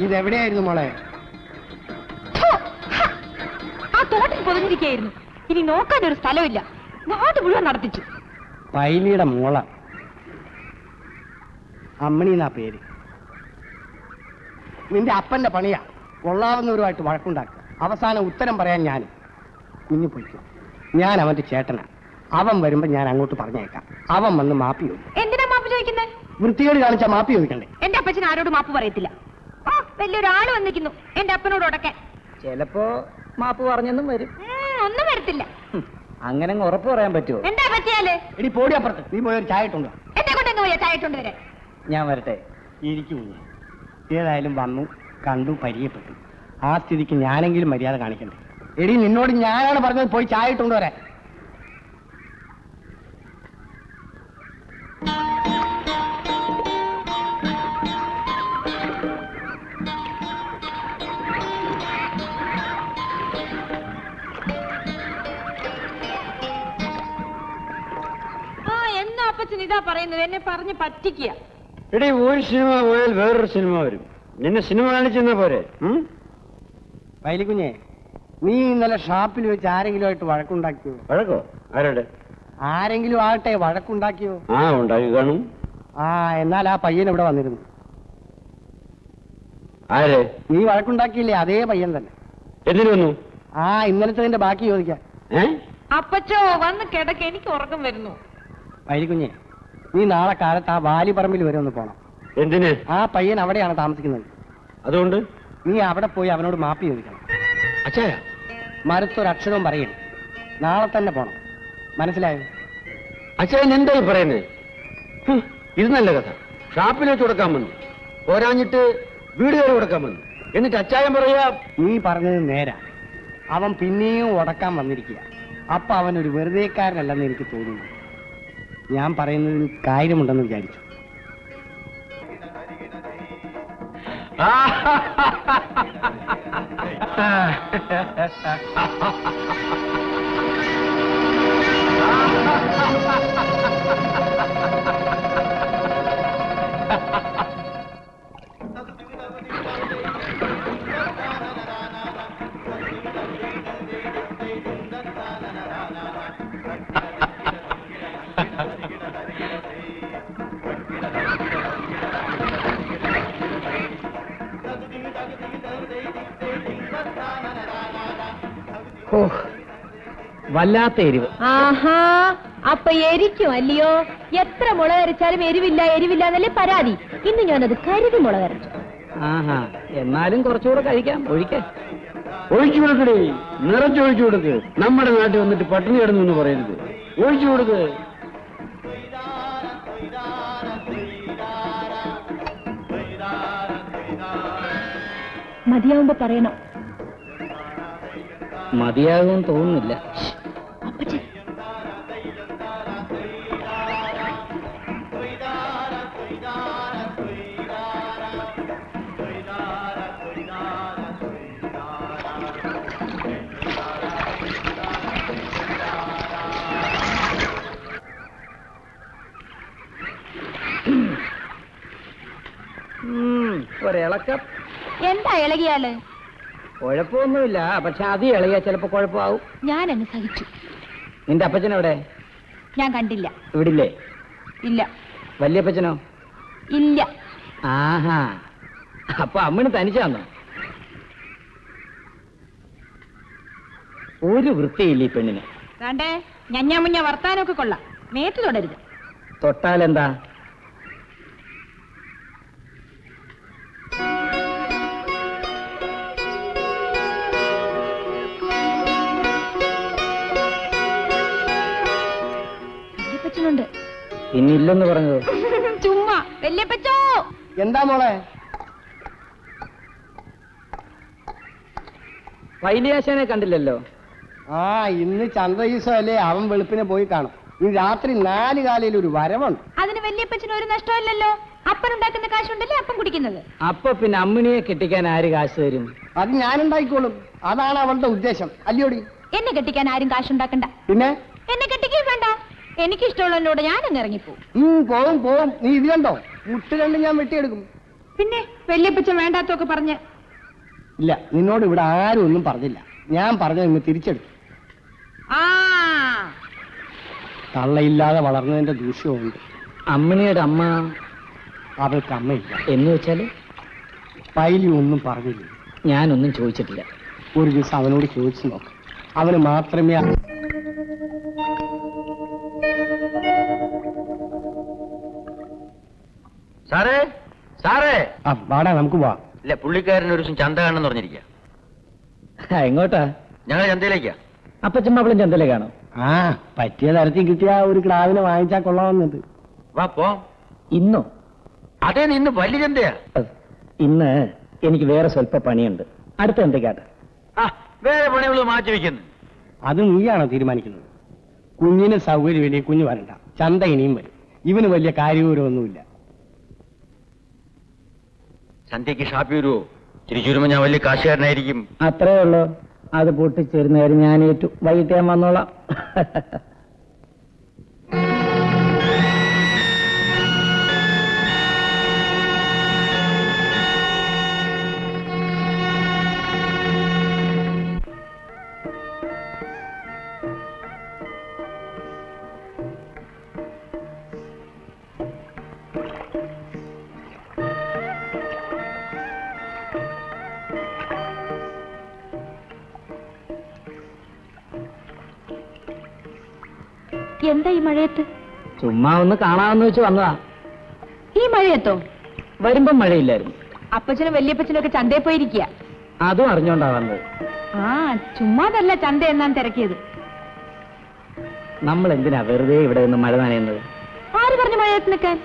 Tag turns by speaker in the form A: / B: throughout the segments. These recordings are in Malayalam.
A: ഇതെവിടെയായിരുന്നു മോളെ?
B: ആ തോട്ടിൽ പൊതിഞ്ഞിരിക്കുകയായിരുന്നു. ഇനി നോക്കാൻ ഒരു സ്ഥലമില്ല. നാട് മുഴുവൻ നടത്തിച്ചു.
A: പൈലിയുടെ മോള അമ്മണി എന്നാ പേര്. നിന്റെ അപ്പന്റെ പണിയാ കൊള്ളാവുന്നവരുമായിട്ട് വഴക്കുണ്ടാക്കുക. അവസാനം ഉത്തരം പറയാൻ ഞാനും. കുഞ്ഞു പൊയ്ക്കോ, ഞാൻ അവന്റെ ചേട്ടനാ. അവൻ വരുമ്പോ ഞാൻ അങ്ങോട്ട് പറഞ്ഞേക്കാം. അവൻ വന്ന് മാപ്പി ചോദിക്കും.
B: എന്തിനാ മാപ്പ് ചോദിക്കുന്നത്?
A: വൃത്തികേട് കാണിച്ചാ മാപ്പി ചോദിക്കണ്ടേ?
B: എന്റെ അപ്പച്ചൻ ആരോട് മാപ്പ് പറയത്തില്ല. ഓ, വലിയൊരാള് വന്നിരിക്കുന്നു എന്റെ അപ്പനോട് ഉടക്കാൻ.
C: ചിലപ്പോ മാപ്പ് പറഞ്ഞെന്നും വരും.
B: ഒന്നും വരത്തില്ല.
C: അങ്ങനെ ഉറപ്പ് പറയാൻ പറ്റുമോ?
B: എന്താ പറ്റിയാല്?
A: എടി പോടി അപ്പുറത്ത്. നീ പോയൊരു ചായ ഇട്ടുണ്ടോ?
B: എന്നെ കൊണ്ടെങ്ങ് പോയാ ചായ ഇട്ടുണ്ട് വരെ?
C: ഞാൻ വരട്ടെ.
A: ഇരിക്കുന്നു. ഏതായാലും വന്നു, കണ്ടു, പരിചയപ്പെട്ടു. ആ സ്ഥിതിക്ക് ഞാനെങ്കിലും മര്യാദ കാണിക്കണ്ടേ? എടി നിന്നോട് ഞാനാണ് പറഞ്ഞത് പോയി ചായ ഇട്ടുകൊണ്ട് വരാൻ.
B: എന്നാ അപ്പച്ചൻ ഇതാ പറയുന്നത്? എന്നെ പറഞ്ഞ് പറ്റിക്കുക.
D: എടീ, ഒരു സിനിമ പോയാൽ വേറൊരു സിനിമ വരും. നിന്നെ സിനിമ കാണിച്ചെന്നാ പോരെ?
A: വയലിക്കുഞ്ഞെ, നീ ഇന്നലെ ഷാപ്പിൽ വെച്ച് ആരെങ്കിലും ആയിട്ട് വഴക്കുണ്ടാക്കിയോ?
D: വഴക്കോ? ആരോടെ?
A: ആരെങ്കിലും ആകട്ടെ വഴക്കുണ്ടാക്കിയോ?
D: ആ, ഉണ്ടാക്കി കാണും.
A: ആ, എന്നാൽ ആ പയ്യൻ ഇവിടെ വന്നിരുന്നു.
D: ആരെ?
A: നീ വഴക്കുണ്ടാക്കിയില്ലേ, അതേ പയ്യൻ തന്നെ.
D: എന്തിനു വന്നു?
A: ആ, ഇന്നലത്തെ ബാക്കി ചോദിക്കാം.
B: അപ്പച്ചോ വന്ന് കിടക്ക്, എനിക്ക് ഉറക്കം വരുന്നു.
A: വയലിക്കുഞ്ഞെ, നീ നാളെ കാലത്ത് ആ വാലിപ്പറമ്പിൽ വരെ ഒന്ന് പോണം.
D: എന്തിന്?
A: ആ പയ്യൻ അവിടെയാണ് താമസിക്കുന്നത്.
D: അതുകൊണ്ട്
A: നീ അവിടെ പോയി അവനോട് മാപ്പി ചോദിക്കണം.
D: അച്ഛായ
A: മരത്തൊരക്ഷരവും പറയണം. നാളെ തന്നെ പോണം. മനസ്സിലായോ?
D: അച്ഛൻ എന്തായി പറയുന്നത്? ഇത് നല്ല കഥ. ഷാപ്പിൽ വെച്ച് കൊടുക്കാൻ വന്നു, പോരാഞ്ഞിട്ട് വീട് കയറി കൊടുക്കാൻ വന്നു. എന്നിട്ട് അച്ചായൻ പറയാ
A: നീ പറഞ്ഞത് നേരാ. അവൻ പിന്നെയും ഉടക്കാൻ വന്നിരിക്കുക. അപ്പൊ അവനൊരു വെറുതെക്കാരനല്ലെന്ന് എനിക്ക് തോന്നുന്നു. ഞാൻ പറയുന്നതിൽ കാര്യമുണ്ടെന്ന് വിചാരിച്ചു.
C: വല്ലാത്ത എരിവ്.
B: ആഹാ, അപ്പൊ എരിക്കും അല്ലയോ? എത്ര മുളകരച്ചാലും എരിവില്ല എരിവില്ല എന്നല്ലേ പരാതി. ഇന്ന് ഞാനത് കരുതി മുളകരച്ചു.
C: ആഹാ, എന്നാലും കുറച്ചുകൂടെ കഴിക്കാം. ഒഴിക്കാൻ
D: ഒഴിച്ചു കൊടുക്കടേ, നിറച്ചൊഴിച്ചു കൊടുക്ക്. നമ്മുടെ നാട്ടിൽ വന്നിട്ട് പട്ടിണി കിടന്നു എന്ന് പറയരുത്. ഒഴിച്ചു കൊടുക്ക്.
B: മതിയാവുമ്പോ പറയണം.
C: മതിയാകുമെന്ന് തോന്നുന്നില്ല. ഒരിളക്കം.
B: എന്താ ഇളകിയാല്?
C: കുഴപ്പമൊന്നുമില്ല, പക്ഷെ അത് ഇളകിയാ ചിലപ്പോ കുഴപ്പമാവും.
B: ഞാൻ അങ്ങ് സഹിച്ചു.
C: നിന്റെ അപ്പച്ചനെവിടെ?
B: ഞാൻ കണ്ടില്ല.
C: ഇവിടില്ലേ?
B: ഇല്ല.
C: വല്യപ്പച്ചനോ?
B: ഇല്ല.
C: ആഹാ, അപ്പൊ അമ്മന് തനിച്ചാന്നോ? ഒരു വൃത്തിയില്ല ഈ പെണ്ണിന്.
B: വേണ്ടേ, ഞഞ്ഞാ മുഞ്ഞ വർത്താനൊക്കെ കൊള്ളാം. മേത്ത് തൊടരുത്.
C: തൊട്ടാലെന്താ?
B: വല്യപ്പച്ചനുണ്ട്.
C: ഇന്നില്ലെന്ന് പറഞ്ഞത്?
B: ചുമ്മാ. വല്യപ്പച്ചോ!
A: എന്താ മോളെ?
C: വൈലിയാശാനെ കണ്ടില്ലല്ലോ.
A: ആ, ഇന്ന് ചന്ദ്ര ദിവസമല്ലേ, അവൻ വെളുപ്പിനെ പോയി കാണും. ഇനി രാത്രി 4 കാലയിൽ ഒരു വരവുണ്ട്.
B: അതിന് വല്യപ്പച്ചന് ഒരു നഷ്ടമല്ലല്ലോ. അപ്പനുണ്ടാക്കുന്ന കാശുണ്ടല്ലേ അപ്പം കുടിക്കുന്നത്.
C: അപ്പൊ പിന്നെ അമ്മിണിയെ കെട്ടിക്കാൻ ആര് കാശ് തരും?
A: അത് ഞാനുണ്ടായിക്കോളും. അതാണ് അവളുടെ ഉദ്ദേശം അല്ലയോടി?
B: എന്നെ കെട്ടിക്കാൻ ആരും കാശുണ്ടാക്കണ്ട.
A: പിന്നെ
B: എന്നെ കെട്ടിക്കുകയും വേണ്ട. എനിക്കിഷ്ടമുള്ളതിനോട് ഞാനങ്ങ് ഇറങ്ങിപ്പോവും.
A: പോവും. നീ ഇത് കണ്ടോ? മുട്ട് കണ്ട് ഞാൻ വെട്ടിയെടുക്കും.
B: പിന്നെ വല്യപ്പച്ചൻ വേണ്ടാത്തൊക്കെ പറഞ്ഞ്.
A: ഇല്ല, നിന്നോട് ഇവിടെ ആരും ഒന്നും പറഞ്ഞില്ല. ഞാൻ പറഞ്ഞത് ഇന്ന് തിരിച്ചെടുത്തു.
B: ആ
A: തള്ളയില്ലാതെ വളർന്നതിന്റെ ദൂഷ്യമുണ്ട്.
C: അമ്മിണിയുടെ അമ്മ
A: അവൾക്ക് അമ്മയില്ല
C: എന്ന് വെച്ചാല്
A: പൈലി ഒന്നും പറഞ്ഞില്ല.
C: ഞാനൊന്നും ചോദിച്ചിട്ടില്ല.
A: ഒരു ദിവസം അവനോട് ചോദിച്ചു നോക്ക്. അവന് മാത്രമേ
D: സാറേ സാറേ
A: വാടാ, നമുക്ക് പോവാം.
D: ഇല്ല, പുള്ളിക്കാരൻ ഒരു ദിവസം ചന്ത കാണുന്നു പറഞ്ഞിരിക്കുക.
C: എങ്ങോട്ടാ?
D: ഞങ്ങൾ ചന്തയിലേക്കാ.
C: അപ്പച്ചൻ മാപ്പിളും ചന്തയിലേക്കാണോ?
A: ആ, പറ്റിയ തരത്തിൽ കിട്ടിയ ഒരു ക്ലാവിനെ വാങ്ങിച്ചാ കൊള്ളാവുന്നത്.
D: വാ പോ.
C: ഇന്നോ?
D: അതേ, ഇന്ന് വലിയ ചന്തയാ.
C: ഇന്ന് എനിക്ക് വേറെ സ്വല്പ പണിയുണ്ട്. അടുത്ത എന്തൊക്കെയാട്ടെ?
D: ആ, വേറെ പണികൾ മാറ്റി വെക്കുന്നു.
A: അത് നീയാണോ തീരുമാനിക്കുന്നത്? കുഞ്ഞിന് സൗകര്യമില്ലേ, കുഞ്ഞ് വരണ്ട. ചന്ത ഇനിയും വരും. ഇവന് വലിയ കാര്യവിവരമൊന്നുമില്ല.
D: സന്ധ്യക്ക് ഷാപ്പി വരുമോ? തിരിച്ചു വരുമ്പോ ഞാൻ വലിയ കാശുകാരനായിരിക്കും.
C: അത്രേ ഉള്ളൂ. അത് പൊട്ടിച്ചേരുന്ന കാര്യം ഞാൻ ഏറ്റു. വൈകിട്ട് ഞാൻ വന്നോളാം.
B: എന്താ ഈ മഴയത്ത്?
C: ചുമ്മാ ഒന്ന് കാണാമെന്ന് വെച്ച് വന്നതാ.
B: ഈ മഴയത്തോ?
C: വരുമ്പം മഴയില്ലായിരുന്നു.
B: അപ്പച്ചനും വല്യപ്പച്ചനും ഒക്കെ ചന്തയിൽ പോയിരിക്കുക.
C: അതും അറിഞ്ഞോണ്ടാ വന്നത്.
B: ആ, ചുമ്മാതല്ല ചന്ത എന്നാൻ തിരക്കിയത്.
C: നമ്മൾ എന്തിനാ വെറുതെ ഇവിടെ നിന്ന് മഴ നനയുന്നത്?
B: ആര് പറഞ്ഞു മഴയത്ത് നിൽക്കാൻ?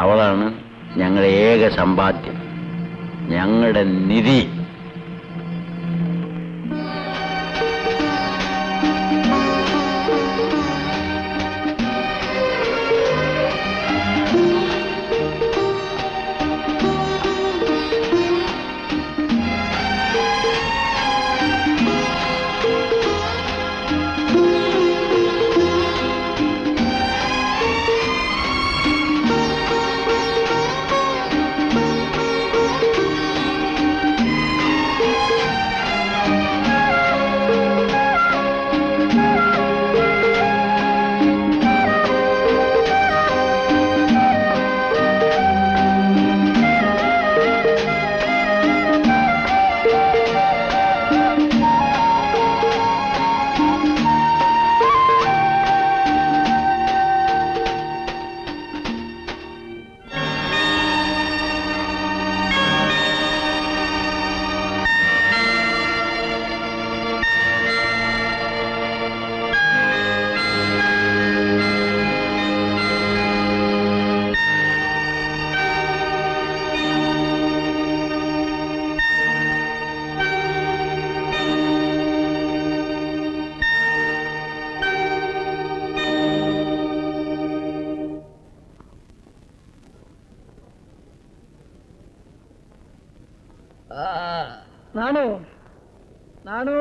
D: അവളാണ് ഞങ്ങളുടെ ഏക സമ്പാദ്യം, ഞങ്ങളുടെ നിധി.
C: നാണു, നാണു.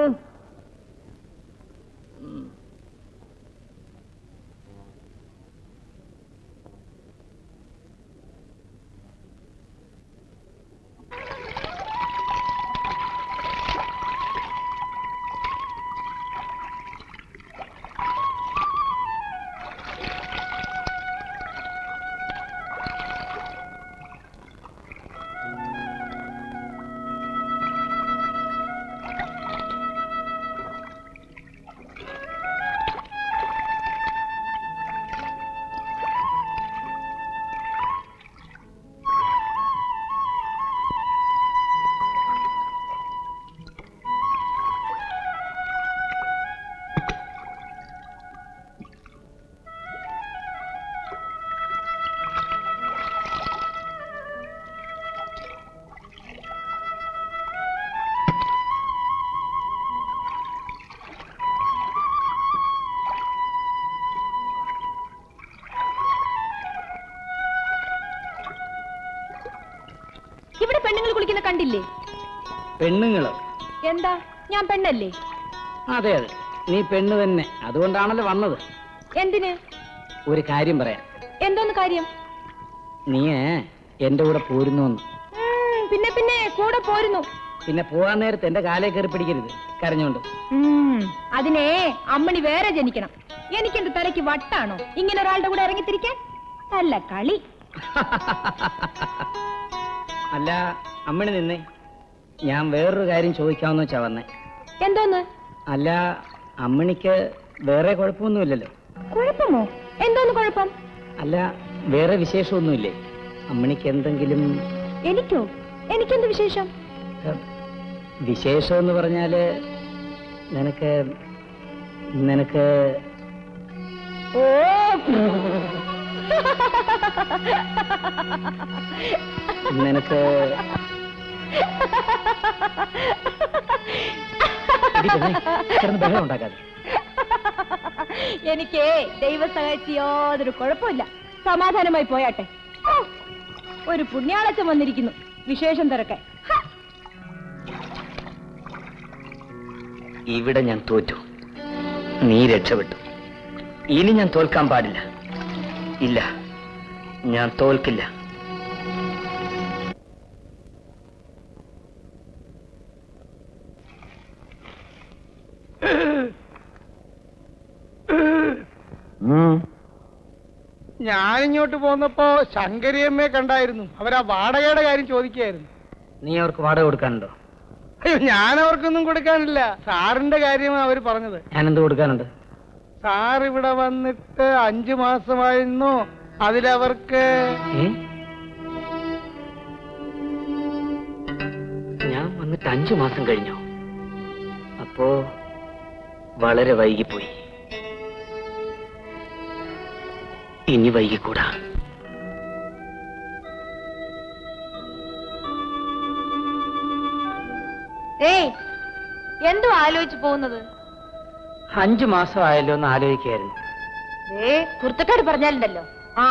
B: പെണ്ണുങ്ങൾ കുളിക്കുന്ന കണ്ടില്ലേ?
C: പെണ്ണുങ്ങള്?
B: എന്താ, ഞാൻ പെണ്ണല്ലേ?
C: അതെ അതെ, നീ പെണ്ണ് തന്നെ. അതുകൊണ്ടാണല്ലോ വന്നത്.
B: എന്തിന്?
C: ഒരു കാര്യം പറയാം.
B: എന്തോന്ന് കാര്യം?
C: നീ എന്റെ കൂടെ പോരുന്നു.
B: പിന്നെ പിന്നെ കൂടെ പോരുന്നു.
C: പിന്നെ പോകാൻ നേരത്ത് എന്റെ കാലേ കയറി പിടിക്കരുത് കരഞ്ഞോണ്ട്.
B: അതിനെ അമ്മണി വേറെ ജനിക്കണം. എനിക്ക് എന്റെ തലയ്ക്ക് വട്ടാണോ ഇങ്ങനെ ഒരാളുടെ കൂടെ ഇറങ്ങിത്തിരിക്കാൻ? നല്ല കളി.
C: അല്ല അമ്മണി നിന്നേ, ഞാൻ വേറൊരു കാര്യം ചോദിക്കാമെന്ന് വെച്ചാ വന്നേ.
B: എന്തോന്ന്?
C: അല്ല, അമ്മണിക്ക് വേറെ കുഴപ്പമൊന്നുമില്ലല്ലോ?
B: കുഴപ്പമോ? എന്തോന്ന് കുഴപ്പം?
C: അല്ല, വേറെ വിശേഷമൊന്നുമില്ലേ അമ്മണിക്ക്? എന്തെങ്കിലും?
B: എനിക്കോ? എനിക്കെന്ത് വിശേഷം?
C: വിശേഷം എന്ന് പറഞ്ഞാല് നിനക്ക് നിനക്ക്
B: ഓ
C: നിനക്ക് ബഹളം ഉണ്ടാക്കാതെ.
B: എനിക്ക് ദൈവ സഹായിച്ച് യാതൊരു കുഴപ്പമില്ല. സമാധാനമായി പോയാട്ടെ. ഒരു പുണ്യാളച്ചൻ വന്നിരിക്കുന്നു വിശേഷം തിരക്കാൻ.
C: ഇവിടെ ഞാൻ തോറ്റു, നീ രക്ഷപ്പെട്ടു. ഇനി ഞാൻ തോൽക്കാൻ പാടില്ല. ഇല്ല, ഞാൻ തോൽക്കില്ല.
A: ഞാനിങ്ങോട്ട് പോന്നപ്പോ ശങ്കരിയമ്മയെ കണ്ടായിരുന്നു. അവരാ വാടകയുടെ കാര്യം ചോദിക്കായിരുന്നു.
C: നീ അവർക്ക് വാടക കൊടുക്കാനുണ്ടോ?
A: അയ്യോ, ഞാൻ അവർക്കൊന്നും കൊടുക്കാനില്ല. സാറിന്റെ കാര്യമാണ് അവര് പറഞ്ഞത്.
C: ഞാനെന്ത് കൊടുക്കാനുണ്ട്?
A: സാർ ഇവിടെ വന്നിട്ട് 5 മാസമായിരുന്നു. അതിലവർക്ക്
C: ഞാൻ വന്നിട്ട് 5 മാസം കഴിഞ്ഞോ? അപ്പോ വളരെ വൈകിപ്പോയി. ഇനി വൈകിക്കൂടാ.
B: എന്തോ ആലോചിച്ചു പോകുന്നത്?
C: 5 മാസമായല്ലോ എന്ന് ആലോചിക്കായിരുന്നു.
B: കുർത്തക്കാട് പറഞ്ഞാലുണ്ടല്ലോ. ആ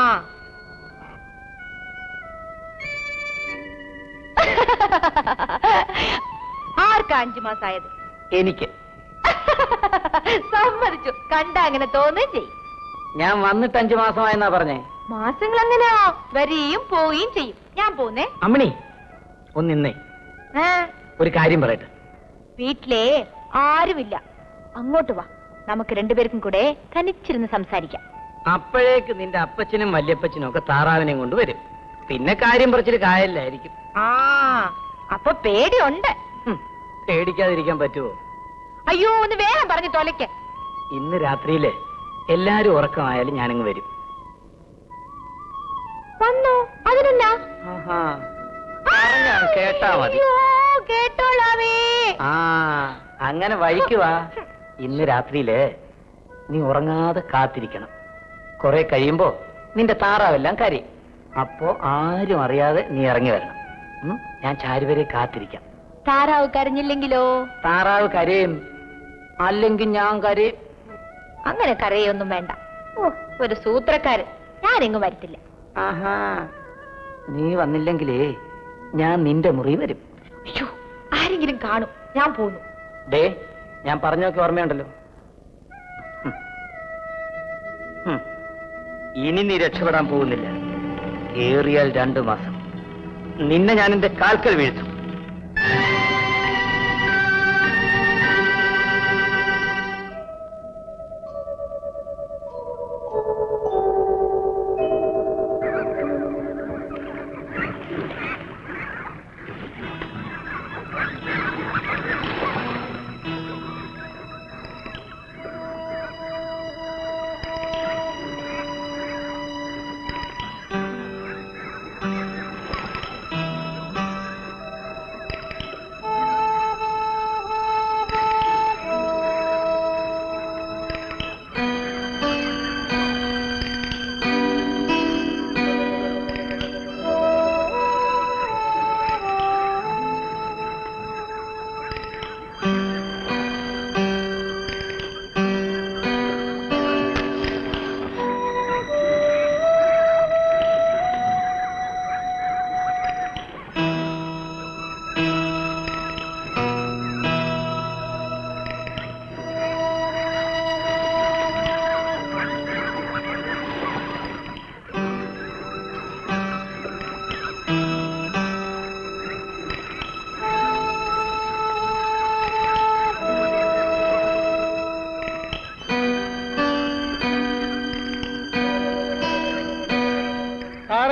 B: ആർക്കാ 5 മാസമായത്?
C: എനിക്ക്.
B: സമ്മതിച്ചു. കണ്ട അങ്ങനെ തോന്നുകയും ചെയ്യും.
C: ഞാൻ വന്നിട്ട് 5 മാസമായെന്നാ പറഞ്ഞേ.
B: മാസങ്ങൾ അങ്ങനെയാ വരികയും പോവുകയും ചെയ്യും. ഞാൻ പോന്നേ.
C: അമ്മണി ഒന്ന് നിന്നേ, ഒരു കാര്യം പറയട്ടെ.
B: വീട്ടിലെ ആരുമില്ല, അങ്ങോട്ട് വാ. നമുക്ക് രണ്ടുപേർക്കും കൂടെ തനിച്ചിരുന്ന് സംസാരിക്കാം.
C: അപ്പോഴേക്ക് നിന്റെ അപ്പച്ചനും വല്യപ്പച്ചനും ഒക്കെ താറാവിനെയും കൊണ്ട് വരും. പിന്നെ കാര്യം പറിച്ചിട്ട് കായല്ലായിരിക്കും.
B: ആ അപ്പൊ പേടിയുണ്ട്.
C: പേടിക്കാതിരിക്കാൻ പറ്റുമോ?
B: അയ്യോ, ഒന്ന് വേഗം പറഞ്ഞു തൊലയ്ക്ക്.
C: ഇന്ന് രാത്രിയില് എല്ലാരും ഉറക്കമായാലും ഞാനങ്ങ് വരും.
B: വന്നോ? അതിനെന്നാ?
C: കേട്ടാ മതി.
B: കേട്ടോളാവേ.
C: ആ അങ്ങനെ വഴിക്കുവാ. ഇന്ന് രാത്രിയില് നീ ഉറങ്ങാതെ കാത്തിരിക്കണം. കുറെ കഴിയുമ്പോ നിന്റെ താറാവെല്ലാം കരയും. അപ്പോ ആരും അറിയാതെ നീ ഇറങ്ങി വരണം. ഞാൻ ചാരുവരെ കാത്തിരിക്കാം.
B: താറാവ് കരഞ്ഞില്ലെങ്കിലോ?
C: താറാവ് കരയും, അല്ലെങ്കിൽ ഞാൻ കരയും.
B: അങ്ങനെ കരയൊന്നും വേണ്ട. ഓ, ഒരു സൂത്രക്കാരൻ. ഞാനെങ്ങും വരത്തില്ല.
C: ആഹാ, നീ വന്നില്ലെങ്കിലേ ഞാൻ നിന്റെ മുറി വരും.
B: അയ്യോ, ആരെങ്കിലും കാണും. ഞാൻ പോന്നു.
C: ഡേ, ഞാൻ പറഞ്ഞൊക്കെ ഓർമ്മയുണ്ടല്ലോ. ഇനി നീ രക്ഷപ്പെടാൻ പോകുന്നില്ല. ഏറിയാൽ 2 മാസം നിന്നെ ഞാൻ എന്റെ കാൽക്കൽ വീഴ്ത്തും.